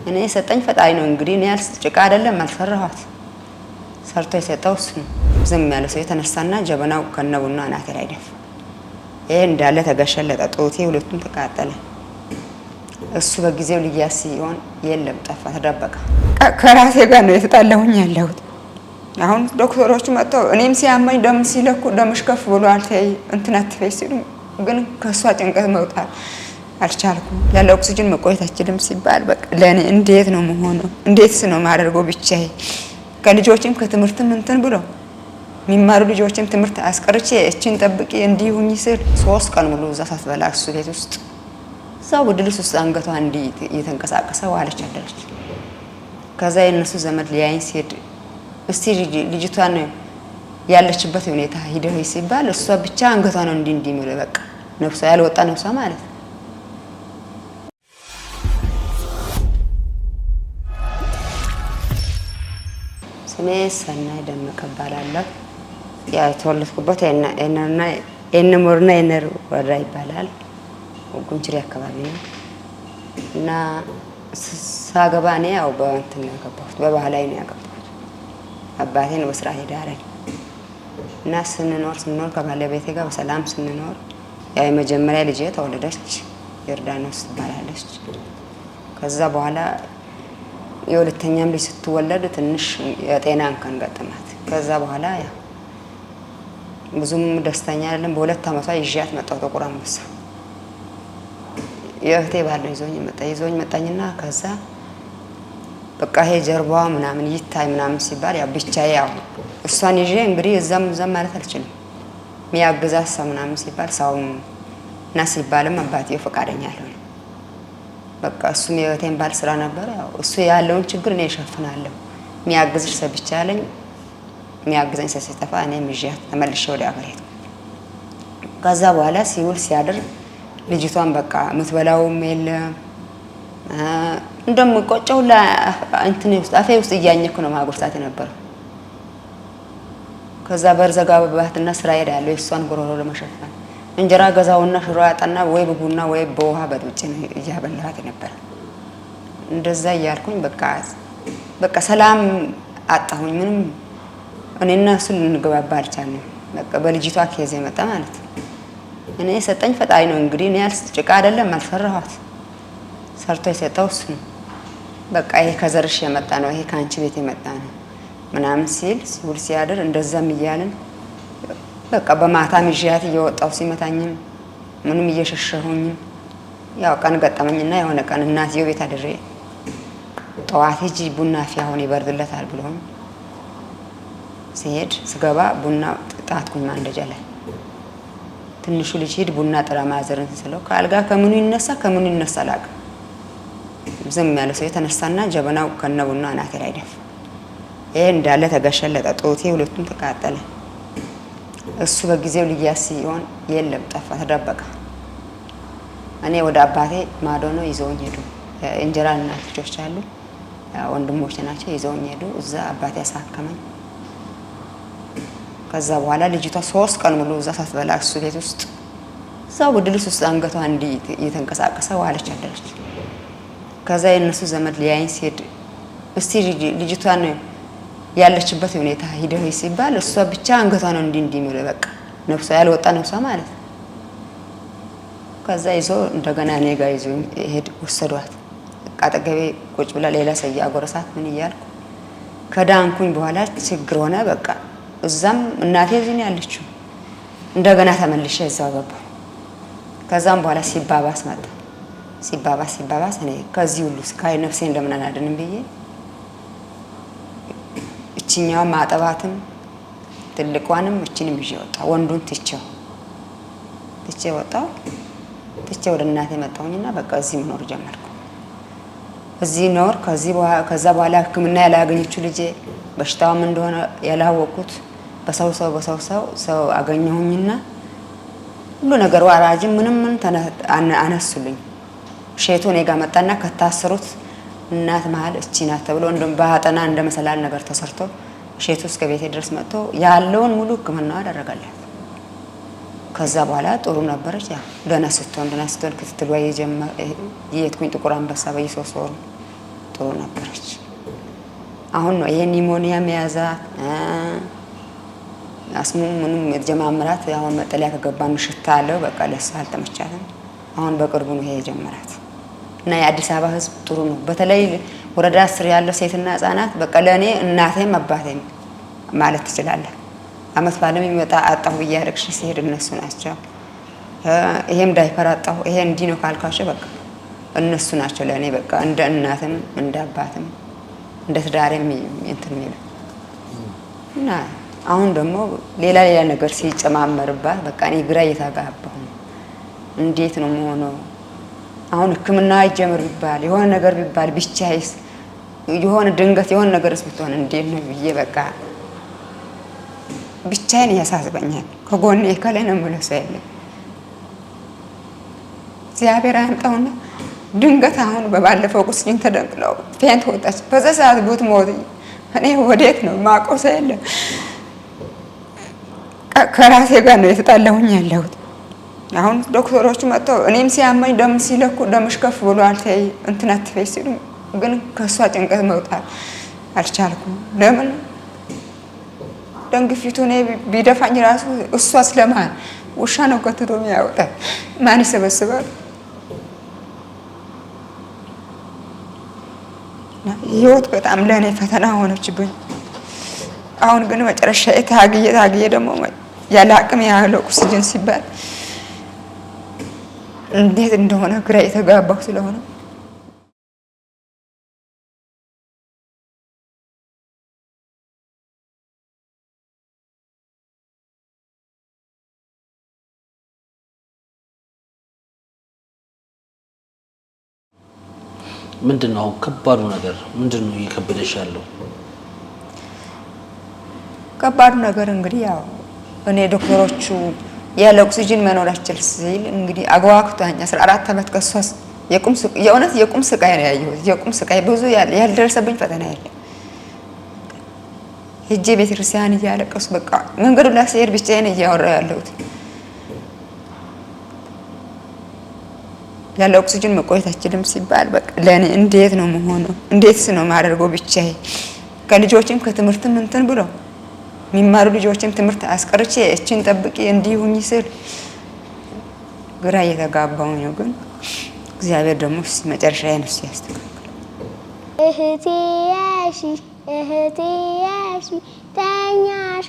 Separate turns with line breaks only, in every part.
እኔ የሰጠኝ ፈጣሪ ነው እንግዲህ እኔ ጭቃ አይደለም አልሰራኋት ሰርቶ የሰጠው እሱ ነው። ዝም ያለ ሰው የተነሳና ጀበናው ከነቡና አናቴ ላይ ደፋ። ይሄ እንዳለ ተገሸለጠ። ጦቴ ሁለቱም ተቃጠለ። እሱ በጊዜው ልያስ ሲሆን የለም ጠፋ፣ ተደበቀ። ከራሴ ጋር ነው የተጣላሁኝ ያለሁት። አሁን ዶክተሮቹ መጥተው እኔም ሲያመኝ ደም ሲለኩ ደምሽ ከፍ ብሏል እንትን አትፈይ ሲሉ ግን ከሷ ጭንቀት መውጣት አልቻልኩም። ያለ ኦክሲጅን መቆየት አችልም ሲባል በቃ ለኔ እንዴት ነው መሆነው? እንዴትስ ነው ማደርገው? ብቻዬ ከልጆችም ከትምህርትም እንትን ብሎ የሚማሩ ልጆችም ትምህርት አስቀርቼ እቺን ጠብቂ እንዲሁኝ ስል 3 ቀን ሙሉ እዛ ሳትበላ እሱ ቤት ውስጥ እዛው በድልስ ውስጥ አንገቷ እንዲህ እየተንቀሳቀሰ ዋለች አደረች። ከዛ የነሱ ዘመድ ሊያይኝ ሲሄድ እስቲ ልጅቷን ያለችበት ሁኔታ ሂደው ሲባል እሷ ብቻ አንገቷ ነው እንዲህ የሚለው በቃ ነፍሷ ያልወጣ ነፍሷ ማለት ነው። ስሜ ሰናይ ደመቀ እባላለሁ። የተወለድኩበት የነሞርና የነር ወረዳ ይባላል። ጉንችሬ አካባቢ ነው እና ሳገባ እኔ ያው በእንትን ነው ያገባሁት፣ በባህላዊ ነው ያገባሁት። አባቴን በስራ ሄዳለኝ እና ስንኖር ከባለቤቴ ጋር በሰላም ስንኖር ያው የመጀመሪያ ልጄ ተወለደች፣ ዮርዳኖስ ትባላለች። ከዛ በኋላ የሁለተኛም ልጅ ስትወለድ ትንሽ የጤና እንከን ገጠማት። ከዛ በኋላ ያው ብዙም ደስተኛ አይደለም። በ2 አመቷ ይዣት መጣሁ ጥቁር አንበሳ። የእህቴ ባል ነው ይዞኝ መጣኝና ከዛ በቃ ይሄ ጀርባዋ ምናምን ይታይ ምናምን ሲባል ያው ብቻዬ ያው እሷን ይዤ እንግዲህ እዛም ማለት አልችልም። የሚያግዛት ሰው ምናምን ሲባል ሰው እና ሲባልም አባቴው ፈቃደኛ አልሆነ። በቃ እሱም የእህቴን ባል ስራ ነበር። ያው እሱ ያለውን ችግር እኔ እሸፍናለሁ፣ የሚያግዝሽ ሰው ብቻ አለኝ። የሚያግዘኝ ሰው ሲጠፋ እኔም ይዣት ተመልሼ ወደ አገር ሄድኩ። ከዛ በኋላ ሲውል ሲያድር ልጅቷን በቃ የምትበላውም የለም እንደምቆጨው እንትን ውስጥ አፌ ውስጥ እያኘኩ ነው ማጎርሳት የነበረው። ከዛ በርዘጋባትና ስራ ሄዳለሁ የእሷን ጉሮሮ ለመሸፈን እንጀራ ገዛውና ሽሮ ያጣና ወይ በቡና ወይ በውሃ በጥብጬ ነው እያበላኋት ነበር። እንደዛ እያልኩኝ በቃ ሰላም አጣሁኝ። ምንም እኔና እሱ ልንግባባ አልቻልንም። በቃ በልጅቷ ኬዝ የመጣ ማለት ነው። እኔ የሰጠኝ ፈጣሪ ነው እንግዲህ እኔ ጭቃ አይደለም አልሰራኋት ሰርቶ የሰጠው እሱ ነው። በቃ ይሄ ከዘርሽ የመጣ ነው፣ ይሄ ካንቺ ቤት የመጣ ነው ምናምን ሲውል ሲያድር እንደዛም እያልን በቃ በማታም ይዣት እየወጣሁ ሲመታኝም ምንም እየሸሸሁኝም ያው ቀን ገጠመኝና የሆነ ቀን እናትየው ቤት አድሬ ጠዋት ሂጂ ቡና አፍያውን ይበርድለታል ብሎኝ ሲሄድ ስገባ ቡና ጣትኩኝ ማንደጃ ላይ። ትንሹ ልጅ ሂድ ቡና ጥራ ማዘርን ስለው ከአልጋ ከምኑ ይነሳ አላውቅም። ዝም ያለ ሰው የተነሳና ጀበናው ከነቡና አናቴ ላይ ደፋ። ይሄ እንዳለ ተገሸለጠ። ጦቴ ሁለቱም ተቃጠለ። እሱ በጊዜው ልያስ ሲሆን የለም ጠፋ፣ ተደበቀ። እኔ ወደ አባቴ ማዶ ነው ይዘውኝ ሄዱ። እንጀራ እናት ልጆች አሉ ወንድሞች ናቸው፣ ይዘውኝ ሄዱ። እዛ አባቴ አሳከመኝ። ከዛ በኋላ ልጅቷ 3 ቀን ሙሉ እዛ ሳትበላ እሱ ቤት ውስጥ እዛው በድልስ ውስጥ አንገቷ እንዲህ እየተንቀሳቀሰ ዋለች አደረች። ከዛ የነሱ ዘመድ ሊያይኝ ሲሄድ እስቲ ልጅቷን ያለችበት ሁኔታ ሂደው ሲባል እሷ ብቻ አንገቷ ነው እንዲህ የሚለው በቃ ነፍሷ ያልወጣ ነፍሷ ማለት ነው። ከዛ ይዞ እንደገና እኔ ጋር ይዞ ሄድ ወሰዷት። አጠገቤ ቁጭ ብላ ሌላ ሰው ያጎረሳት ምን እያልኩ ከዳንኩኝ በኋላ ችግር ሆነ። በቃ እዛም እናቴ እዚህ ነው ያለችው። እንደገና ተመልሼ እዛው ገባሁ። ከዛም በኋላ ሲባባስ መጣ። ሲባባስ እኔ ከዚህ ሁሉ ስቃይ ነፍሴን እንደምን አናድንም ብዬ እቺኛው ማጠባትም ትልቋንም እቺንም ይዤ ወጣሁ። ወንዱን ትቼ ወጣሁ። ወደ እናቴ መጣሁኝና በቃ እዚህ መኖር ጀመርኩ። እዚህ ኖር ከዛ በኋላ ሕክምና ያላገኘችው ልጄ በሽታውም እንደሆነ ያላወቁት በሰው አገኘሁኝና ሁሉ ነገር ዋራጅም ምንም አነሱልኝ። ሼቱ እኔ ጋር መጣና ከታሰሩት እናት መሀል እቺ ናት ተብሎ በአጠና እንደ መሰላል ነገር ተሰርቶ ሼቱ እስከ ቤቴ ድረስ መጥቶ ያለውን ሙሉ ሕክምና አደረጋላት። ከዛ በኋላ ጥሩ ነበረች። ያ ደህና ስትሆን ክትትል ወይ የትኩኝ ጥቁር አንበሳ በየ3 ወሩ ጥሩ ነበረች። አሁን ነው ይሄ ኒሞኒያ መያዛት አስሙ ምንም የተጀማመራት አሁን መጠለያ ከገባን ሽታ አለው በቃ ለሷ አልተመቻትም። አሁን በቅርቡ ነው ይሄ የጀመራት እና የአዲስ አበባ ህዝብ ጥሩ ነው። በተለይ ወረዳ 10 ያለው ሴትና ህፃናት በቃ ለኔ እናቴም አባቴም ማለት ትችላለህ። አመት ባለም የሚመጣ አጣሁ እያለቅሽ ሲሄድ እነሱ ናቸው። ይሄም ዳይፐር አጣሁ ይሄ እንዲህ ነው ካልኳቸው በቃ እነሱ ናቸው ለኔ በቃ እንደ እናትም እንደ አባትም እንደ ትዳሬም እንትን ነው እና አሁን ደግሞ ሌላ ነገር ሲጨማመርባት በቃ እኔ ግራ እየተጋባሁ እንዴት ነው የምሆነው? አሁን ህክምና ይጀምር ቢባል የሆነ ነገር ቢባል ብቻዬስ የሆነ ድንገት የሆነ ነገርስ ብትሆን እንዴት ነው ብዬ በቃ ብቻዬን ያሳስበኛል። ከጎኔ ከላይ ነው የምለው ሰው የለም። እግዚአብሔር ያምጣውና ድንገት አሁን በባለፈው ቁስኝ ተደንቅለው ፌንት ወጣች። በዛ ሰዓት ብትሞት እኔ ወዴት ነው ማውቀው ሰው የለም። ከራሴ ጋር ነው የተጣላሁኝ ያለሁት። አሁን ዶክተሮቹ መጥተው እኔም ሲያመኝ ደም ሲለኩ ደምሽ ከፍ ብሏል ተይ እንትን አትበይ ሲሉ ግን ከሷ ጭንቀት መውጣት አልቻልኩም። ለምን ደም ግፊቱ እኔ ቢደፋኝ ራሱ እሷ ስለማን ውሻ ነው ከትቶ የሚያወጣ ማን ይሰበስባል? ህይወት በጣም ለኔ ፈተና ሆነችብኝ። አሁን ግን መጨረሻ ታግዬ ደግሞ ያለ አቅም ያለው ኦክሲጅን ሲባል እንዴት እንደሆነ ግራ የተጋባሁ ስለሆነ
ምንድነው ከባዱ ነገር? ምንድነው እየከበደሽ ያለው?
ከባዱ ነገር እንግዲህ ያው እኔ ዶክተሮቹ ያለ ኦክሲጅን መኖር አልችል ሲል እንግዲህ አጓግቷኝ 14 አመት ከሷስ የቁም ስቃይ ነው ያየሁት። የቁም ስቃይ ብዙ ያልደረሰብኝ ፈተና የለም። ሄጄ ቤተክርስቲያን እያለቀሱ በቃ መንገዱ ላይ ስሄድ ብቻዬን እያወራሁ ያለሁት ያለ ኦክሲጅን መቆየት አልችልም ሲባል በቃ ለኔ እንዴት ነው መሆነው? እንዴትስ ነው ማደርገው ብቻዬ? ከልጆችም ከትምህርትም እንትን ብሎ የሚማሩ ልጆችም ትምህርት አስቀርቼ እቺን ጠብቂ እንዲሁኝ ስል ግራ እየተጋባሁ ነው። ግን እግዚአብሔር ደግሞ መጨረሻዬን እሱ ያስተካክል።
እህቴ ያሺ ተኛሽ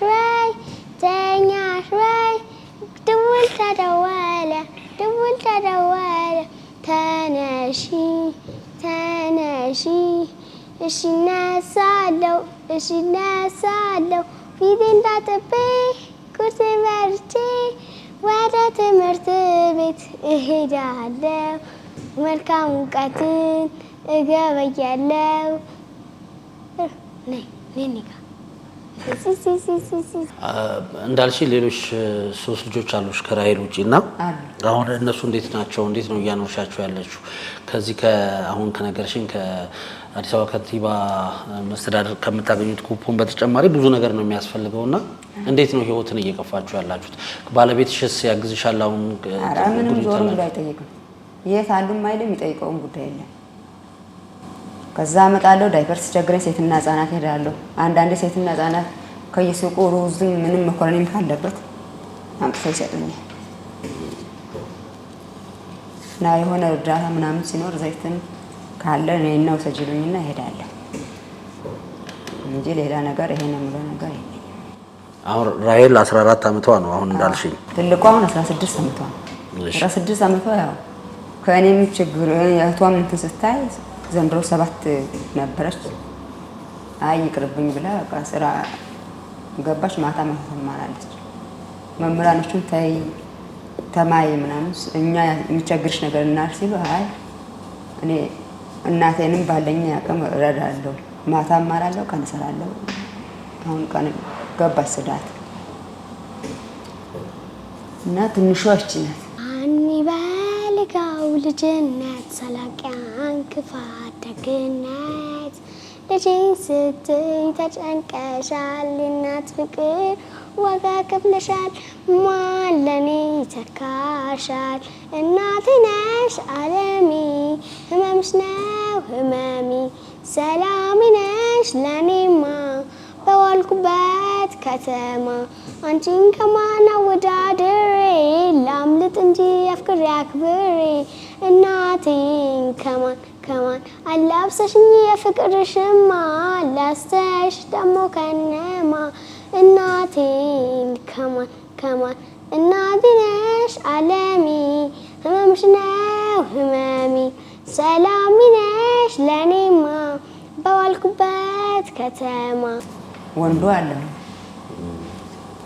ወይ ደውል ተደወለ ተነሺ እሺ እነሳለሁ ፊቴን ታጥቤ ቁርስ በልቼ ወደ ትምህርት ቤት እሄዳለሁ። መልካም እውቀትን እገበያለሁ።
እንዳልሽ ሌሎች 3 ልጆች አሉሽ ከራሄል ውጪ እና አሁን እነሱ እንዴት ናቸው? እንዴት ነው እያኖርሻቸው ያለችው? ከዚህ አሁን ከነገርሽኝ ከአዲስ አበባ ከንቲባ መስተዳድር ከምታገኙት ኩፖን በተጨማሪ ብዙ ነገር ነው የሚያስፈልገውና እንዴት ነው ህይወትን እየቀፋችሁ ያላችሁት? ባለቤትሽስ ያግዝሻል? አሁን
ምንም ዞር ብሎ አይጠይቅም። የት አሉም አይልም፣ የሚጠይቀውም ጉዳይ የለም። ከዛ አመጣለሁ ዳይፐር ሲቸግረኝ ሴትና ህፃናት ሄዳለሁ። አንዳንድ ሴትና ህፃናት ከየሱቁ ሩዝም ምንም መኮረኒም ካለበት አምጥተው ይሰጡኛል። እና የሆነ እርዳታ ምናምን ሲኖር ዘይትን ካለ እኔና ውሰጂልኝና እሄዳለሁ እንጂ ሌላ ነገር ይሄን የምለው ነገር የለም።
አሁን ራሄል 14 አመቷ ነው አሁን እንዳልሽኝ።
ትልቋ አሁን 16 አመቷ ነው። 16 አመቷ ያው ከእኔም ችግር እህቷም እንትን ስታይ ዘንድሮ 7 ነበረች። አይ ይቅርብኝ ብላ በቃ ስራ ገባች። ማታ ትማራለች። መምህራኖቹን ተይ ተማይ ምናምን እኛ የሚቸግርሽ ነገር እናር ሲሉ አይ እኔ እናቴንም ባለኝ አቅም እረዳለሁ፣ ማታ እማራለሁ፣ ቀን እሰራለሁ። አሁን ቀን ገባች ስዳት እና ትንሿ እቺ ናት። በልጋው ልጅነት ሰላቂያን ክፋት ደግነት ልጅን ስትይ ተጨንቀሻል። እናት ፍቅር ዋጋ ከፍለሻል። ማን ለኔ ተካሻል? እናቴ ነሽ ዓለሜ ህመምሽ ነው ህመሜ
ሰላም ነሽ ለኔማ በዋልኩበት ከተማ አንቺን ከማን አወዳድሬ ላምልጥ እንጂ አፍቅሬ አክብሬ እናቴን ከማን አላብሰሽኝ የፍቅር ሽማ ላስተሽ ደሞ ከነማ እናቴን ከማን እናቴ ነሽ ዓለሜ ህመምሽ ነው ህመሜ ሰላም ነሽ ለኔማ በዋልኩበት ከተማ።
ወንዱ አለ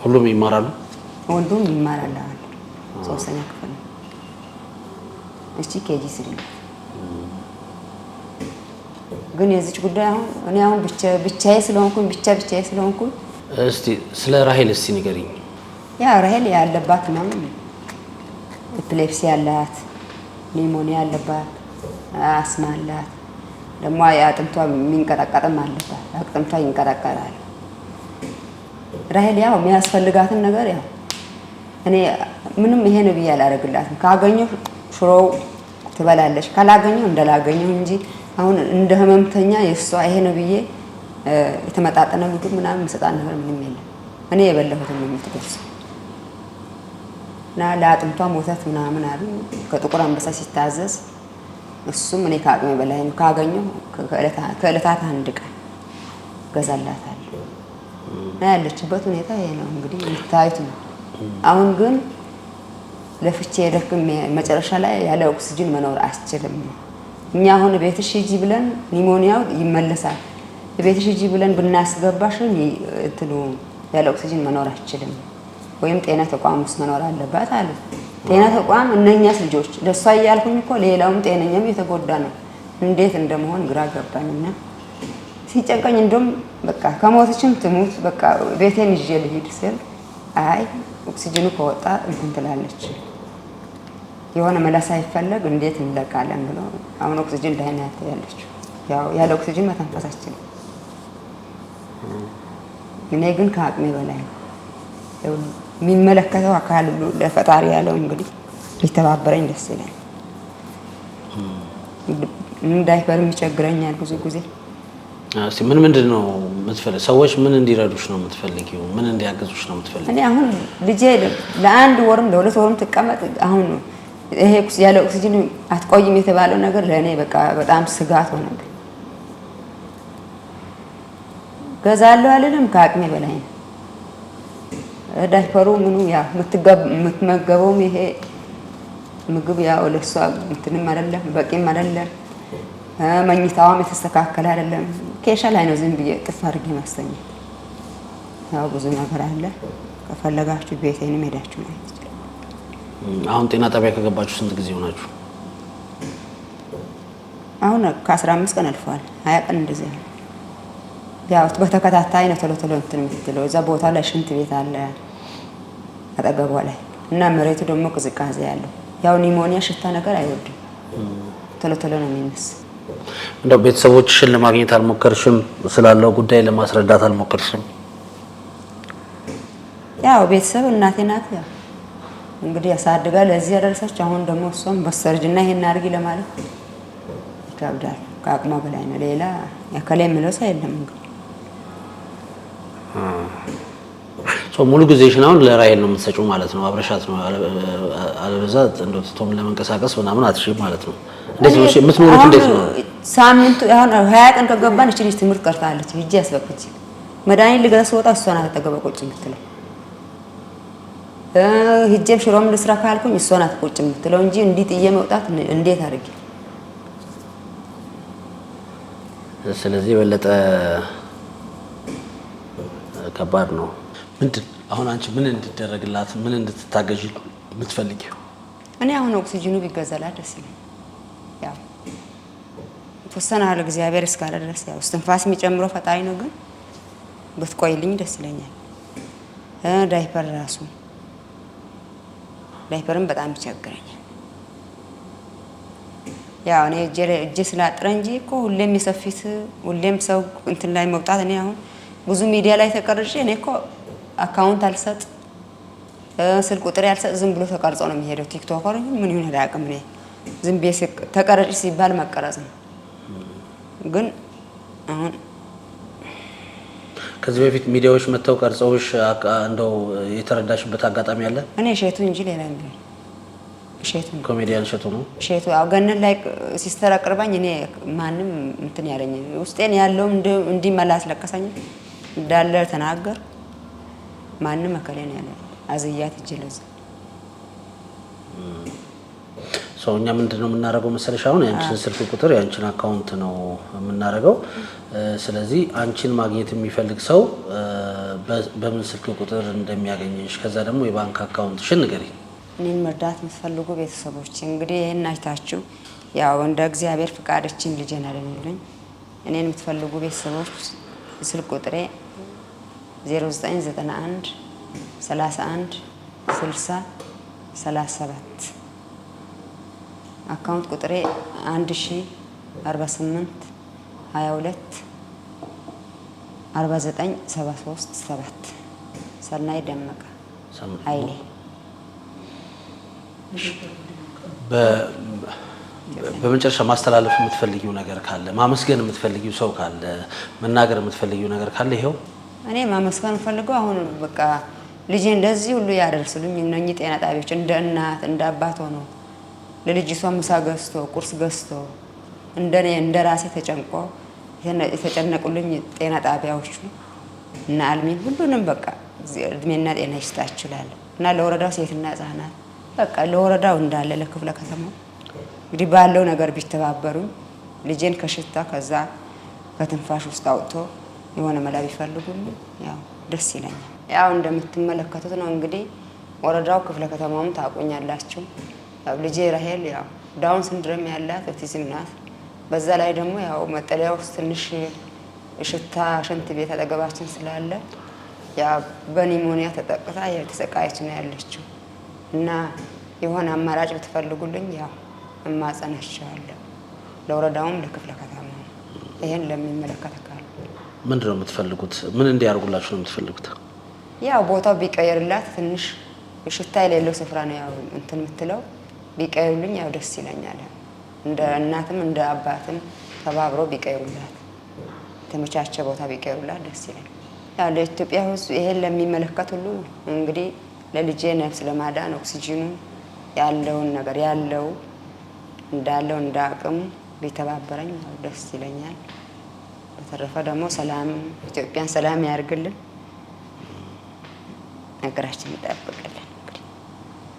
ሁሉም ይማራሉ።
ወንዱም ይማራል። ሶስተኛ ክፍል ነው። እቺ ኬጂ 3 ግን የዚች ጉዳይ እኔ አሁን ብቻዬ ስለሆንኩኝ
እስቲ ስለ ራሄል እስቲ ንገሪኝ።
ያ ራሄል ያለባት ምናምን ኤፒሌፕሲ ያላት፣ ኒሞኒያ ያለባት፣ አስማ አላት። ደግሞ አጥንቷ የሚንቀጠቀጥም አለባት። አጥንቷ ይንቀጠቀጣል። ራሄል ያው የሚያስፈልጋትን ነገር ያው እኔ ምንም ይሄ ነው ብዬ አላደርግላትም። ካገኘሁ ሽሮው ትበላለች፣ ካላገኘሁ እንደላገኘሁ እንጂ አሁን እንደ ህመምተኛ የሷ ይሄ ነው ብዬ የተመጣጠነ ምግብ ምናምን መስጣት ነገር ምንም የለም። እኔ የበላሁትን ነው የምትጎርሰው እና ለአጥንቷ ሞተት ምናምን አሉ ከጥቁር አንበሳ ሲታዘዝ እሱም እኔ ከአቅሜ በላይ ነው። ካገኘሁ ከዕለታት አንድ ቀን ገዛላታለሁ እና ያለችበት ሁኔታ ይሄ ነው እንግዲህ የምታዩት ነው። አሁን ግን ለፍቼ ደክሜ መጨረሻ ላይ ያለ ኦክሲጅን መኖር አስችልም። እኛ አሁን ቤትሽ ሂጂ ብለን ኒሞኒያው ይመለሳል። ቤትሽ ሂጂ ብለን ብናስገባሽ እንትኑ ያለ ኦክሲጅን መኖር አስችልም ወይም ጤና ተቋም ውስጥ መኖር አለባት አሉ። ጤና ተቋም እነኛስ ልጆች ለሷ እያልኩኝ እኮ ሌላውም ጤነኛም የተጎዳ ነው። እንዴት እንደመሆን ግራ ገባኝና ሲጨንቀኝ እንደውም በቃ ከሞተችም ትሙት በቃ ቤቴን ይዤ ልሂድ ስል አይ ኦክሲጅኑ ከወጣ እንትን ትላለች የሆነ መላሳ ይፈለግ እንዴት እንለቃለን ብሎ አሁን ኦክሲጅን ላይ ነው ያለችው። ያው ያለ ኦክሲጅን መተንፈሳችን እኔ ግን ከአቅሜ በላይ ነው። የሚመለከተው አካል ሁሉ ለፈጣሪ ያለው እንግዲህ ሊተባበረኝ ደስ ይላል። ዳይፐር ይቸግረኛል ብዙ ጊዜ።
እስቲ ምንድን ነው የምትፈልጊው? ሰዎች ምን እንዲረዱሽ ነው የምትፈልጊው? ምን እንዲያገዙሽ ነው የምትፈልጊው?
እኔ አሁን ልጄ ለአንድ ወርም ለሁለት ወርም ትቀመጥ አሁን ይሄ ያለ ኦክሲጅን አትቆይም የተባለው ነገር ለእኔ በቃ በጣም ስጋት ሆነብኝ። ገዛለሁ አልልም፣ ከአቅሜ በላይ ነው። ዳይፐሩ ምኑ ያው የምትመገበውም ይሄ ምግብ ያው ለሷ እንትንም አይደለም በቂም አይደለም። መኝታዋም የተስተካከለ አይደለም። ኬሻ ላይ ነው ዝም ብዬ ጥፍ አድርጌ ማስተኛት። ያው ብዙ ነገር አለ። ከፈለጋችሁ ቤቴንም ሄዳችሁ ማለት ይችላል።
አሁን ጤና ጣቢያ ከገባችሁ ስንት ጊዜ ሆናችሁ?
አሁን ከ15 ቀን አልፏል። 20 ቀን እንደዚህ ነው። ያው በተከታታይ ነው ቶሎ እንትን የምትለው። እዛ ቦታ ላይ ሽንት ቤት አለ አጠገቧ ላይ እና መሬቱ ደግሞ ቅዝቃዜ ያለው ያው ኒሞኒያ ሽታ ነገር አይወድም። ቶሎ ነው የሚነሳ።
እንደው ቤተሰቦችሽን ለማግኘት አልሞከርሽም? ስላለው ጉዳይ ለማስረዳት አልሞከርሽም?
ያው ቤተሰብ እናቴ ናት። ያው እንግዲህ ያሳድጋ ለዚህ ያደረሰች። አሁን ደግሞ እሷም በሰርጅና ይሄን አድርጊ ለማለት ይከብዳል። ከአቅሟ በላይ ነው። ሌላ ያከለ የምለው ሰው የለም። እንግዲህ
ሙሉ ጊዜሽን አሁን ለራሄል ነው የምትሰጪው ማለት ነው? አብረሻት ነው አለበዛ እንደው ቶም ለመንቀሳቀስ ምናምን አትሽም ማለት ነው? እንዴት ነው የምትኖሩት? እንዴት ነው
ሳምንቱ? አሁን 20 ቀን ከገባን እቺ ልጅ ትምህርት ቀርታለች። ሂጂ ያስበቅች መድኃኒት ልገዛ ስወጣ እሷ ናት አጠገቧ ቁጭ የምትለው። ሂጄም ሽሮም ልስራ ካልኩኝ እሷ ናት ቁጭ የምትለው እንጂ እንዲህ ጥዬ መውጣት እንዴት አድርጌ።
ስለዚህ የበለጠ ከባድ ነው። ምንድን አሁን አንቺ ምን እንድትደረግላት ምን እንድትታገዥ የምትፈልጊው?
እኔ አሁን ኦክሲጅኑ ቢገዛላት ደስ ይለኛል። ያው ተወሰነ ያህል እግዚአብሔር እስካለ ድረስ ያው እስትንፋስ የሚጨምረው ፈጣሪ ነው፣ ግን ብትቆይልኝ ደስ ይለኛል። ዳይፐር ራሱ ዳይፐርም በጣም ይቸግረኛል። ያው እኔ እጄ ስላጥረ እንጂ እኮ ሁሌም የሰፊት ሁሌም ሰው እንትን ላይ መውጣት እኔ አሁን ብዙ ሚዲያ ላይ ተቀርጬ እኔ እኮ አካውንት አልሰጥ ስልክ ቁጥር ያልሰጥ ዝም ብሎ ተቀርጾ ነው የሚሄደው። ቲክቶከር ምን ይሁን አላውቅም። እኔ ዝም ብዬ ተቀረጭ ሲባል መቀረጽ ነው። ግን አሁን
ከዚህ በፊት ሚዲያዎች መተው ቀርጸውሽ እንደው የተረዳሽበት አጋጣሚ አለ?
እኔ እሸቱ እንጂ ሌላ ነገር እሸቱ ነው።
ኮሜዲያን እሸቱ ነው።
እሸቱ አው ገነት ላይ ሲስተር አቅርባኝ እኔ ማንም እንትን ያለኝ ውስጤን ያለው እንዲመላስ ለቀሰኝ እንዳለ ተናገር። ማንም አከለ ነው ያለ አዝያት ይጀለዝ
እኛ ምንድነው የምናደርገው መሰለሽ? አሁን ያንቺን ስልክ ቁጥር ያንቺን አካውንት ነው የምናደርገው። ስለዚህ አንቺን ማግኘት የሚፈልግ ሰው በምን ስልክ ቁጥር እንደሚያገኝሽ ከዛ ደግሞ የባንክ አካውንትሽን ንገሪ።
እኔን መርዳት የምትፈልጉ ቤተሰቦች እንግዲህ ይሄን አይታችሁ ያው እንደ እግዚአብሔር ፍቃድችን ልጄን አለልኝ። እኔን የምትፈልጉ ቤተሰቦች ስልክ ቁጥሬ 0991 31 60 37 አካውንት ቁጥሬ 1048 22 49 73 7 ሰናይ ደመቀ ኃይሌ።
በመጨረሻ ማስተላለፍ የምትፈልጊው ነገር ካለ፣ ማመስገን የምትፈልጊው ሰው ካለ፣ መናገር የምትፈልጊው ነገር ካለ ይሄው።
እኔ ማመስገን ፈልገው አሁን በቃ ልጄ እንደዚህ ሁሉ ያደርሱልኝ እነኚህ ጤና ጣቢያዎች እንደ እናት እንደ አባት ሆኖ ለልጅቷ ምሳ ገዝቶ ቁርስ ገዝቶ እንደኔ እንደራሴ ተጨንቆ የተጨነቁልኝ ጤና ጣቢያዎቹ እና አልሚን ሁሉንም በቃ እድሜና ጤና ይስጣችሁ እላለሁ። እና ለወረዳው ሴትና ህጻናት በቃ ለወረዳው እንዳለ ለክፍለ ከተማው እንግዲህ ባለው ነገር ቢተባበሩኝ ልጄን ከሽታ ከዛ ከትንፋሽ ውስጥ አውጥቶ የሆነ መላ ቢፈልጉልኝ ያው ደስ ይለኛል። ያው እንደምትመለከቱት ነው እንግዲህ ወረዳው ክፍለ ከተማውም ታቆኛላችሁ። ያው ልጄ ራሄል ያው ዳውን ሲንድሮም ያላት ኦቲዝም ናት። በዛ ላይ ደግሞ ያው መጠለያ ውስጥ ትንሽ ሽታ ሽንት ቤት አጠገባችን ስላለ ያው በኒሞኒያ ተጠቅታ የተሰቃየች ነው ያለችው እና የሆነ አማራጭ ብትፈልጉልኝ ያው እማጸናቸዋለሁ። ለወረዳውም ለክፍለ ከተማው ይሄን ለሚመለከት ካለ
ምንድነው የምትፈልጉት? ምን እንዲያርጉላችሁ ነው የምትፈልጉት?
ያው ቦታው ቢቀየርላት ትንሽ ሽታ የሌለው ስፍራ ነው ያው እንትን የምትለው ቢቀይሩልኝ ያው ደስ ይለኛል። እንደ እናትም እንደ አባትም ተባብረው ቢቀይሩላት ተመቻቸ ቦታ ቢቀይሩላት ደስ ይለኛል። ያው ለኢትዮጵያ ሕዝብ ይሄን ለሚመለከት ሁሉ እንግዲህ ለልጄ ነፍስ ለማዳን ኦክሲጂኑ ያለውን ነገር ያለው እንዳለው እንዳቅም ቢተባበረኝ ያው ደስ ይለኛል። በተረፈ ደግሞ ሰላም ኢትዮጵያን ሰላም ያርግልን፣ ነገራችን ይጠብቅልን።